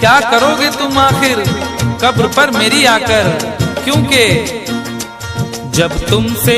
क्या करोगे तुम आखिर कब्र पर मेरी आकर, क्योंकि जब तुमसे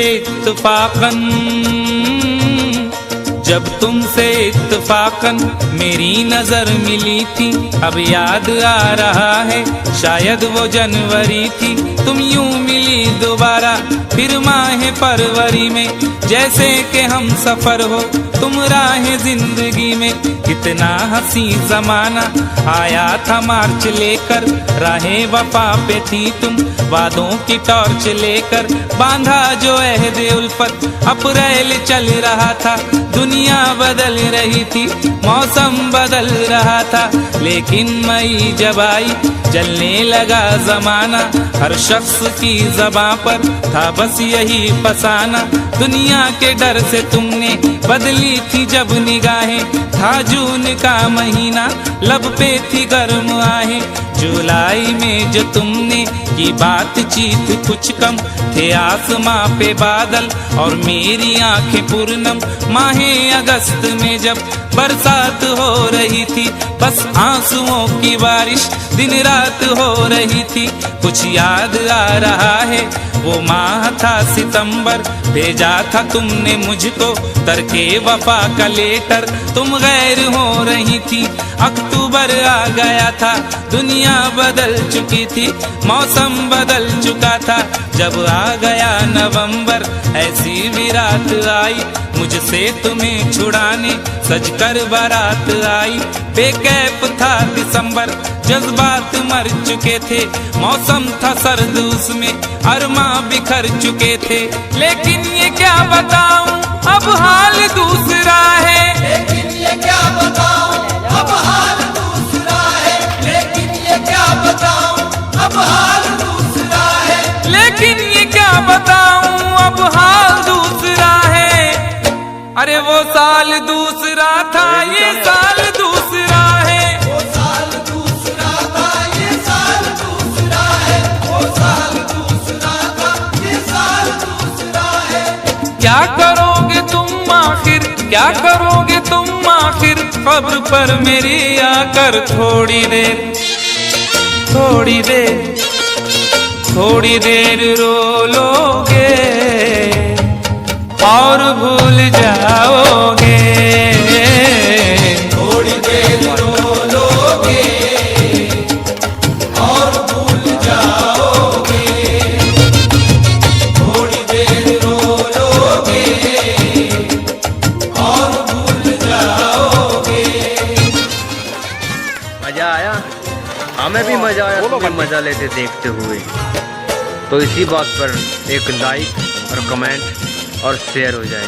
इत्तफाकन मेरी नजर मिली थी, अब याद आ रहा है शायद वो जनवरी थी। तुम यूं मिली दोबारा फिर माह फरवरी में, जैसे कि हम सफर हो तुम राह जिंदगी में। कितना हंसी जमाना आया था मार्च लेकर, राहें वफा पे थी तुम वादों की टॉर्च लेकर। बांधा जो अहद उल्फत अप्रैल चल रहा था, दुनिया बदल रही थी मौसम बदल रहा था। लेकिन मई जब आई जलने लगा जमाना, हर शख्स की ज़बां पर था बस यही फसाना। दुनिया के डर से तुमने बदली थी जब निगाहें, था जून का महीना लब पे थी गर्म आहें। जुलाई में जो तुमने की बातचीत कुछ कम थे आसमां पे बादल और मेरी आंखें पूर्णम। माहे अगस्त में जब बरसात हो रही थी, बस आंसुओं की बारिश दिन रात हो रही थी। कुछ याद आ रहा है वो माह था सितंबर, भेजा था तुमने मुझको तरके वफा का लेटर। तुम गैर हो रही थी, अक्टूबर आ गया था, दुनिया बदल चुकी थी, मौसम बदल चुका था। जब आ गया नवंबर ऐसी भी रात आई, मुझसे तुम्हें छुड़ाने सजकर बारात आई। बेकैफ था दिसंबर, जज्बात मर चुके थे, मौसम था सर्द उसमें अरमा बिखर चुके थे। लेकिन ये क्या बताऊं अब हाल दूसरा है, लेकिन ये क्या बताऊं अब हाल दूसरा है, लेकिन ये क्या बताऊं अब हाल दूसरा है, लेकिन ये क्या बताऊं अब हाल दूसरा है। अरे वो साल दूसरा था ये साल दूसरा है, वो साल दूसरा था ये साल दूसरा है, वो साल दूसरा था ये साल दूसरा है। क्या करोगे तुम आखिर, क्या करोगे तुम आखिर कब्र पर मेरी आकर। थोड़ी देर थोड़ी देर थोड़ी देर रो लोगे और भूल जाओगे, थोड़ी देर रो लोगे और भूल जाओगे, थोड़ी देर रो लोगे और भूल जाओगे। मजा आया, हमें भी मजा आया, तुम्हें मजा लेते देखते हुए। तो इसी बात पर एक लाइक और कमेंट और शेयर हो जाए।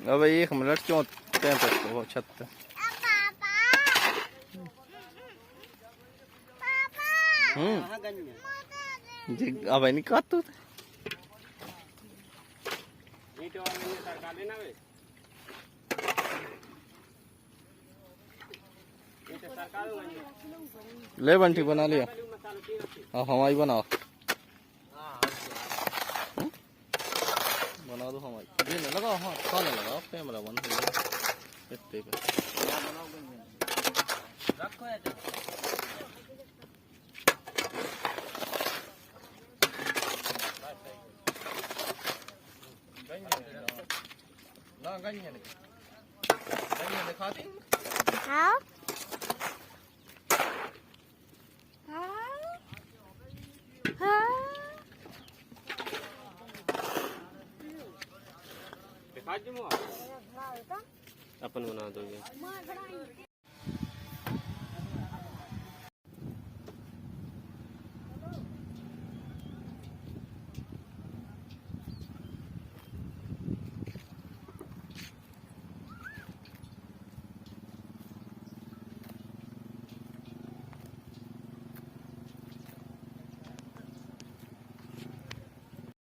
अब 1 मिनट क्यों वो छत अब नहीं काटू ले बंटी बना लिया। अब हमारी बनाओ, बना दो हमारी। ये ना लगाओ, हाँ खाने लगाओ, कैमरा बंद हो गया इतने पे। ना गन्ने दिखाती हाँ अपन बना दोगे।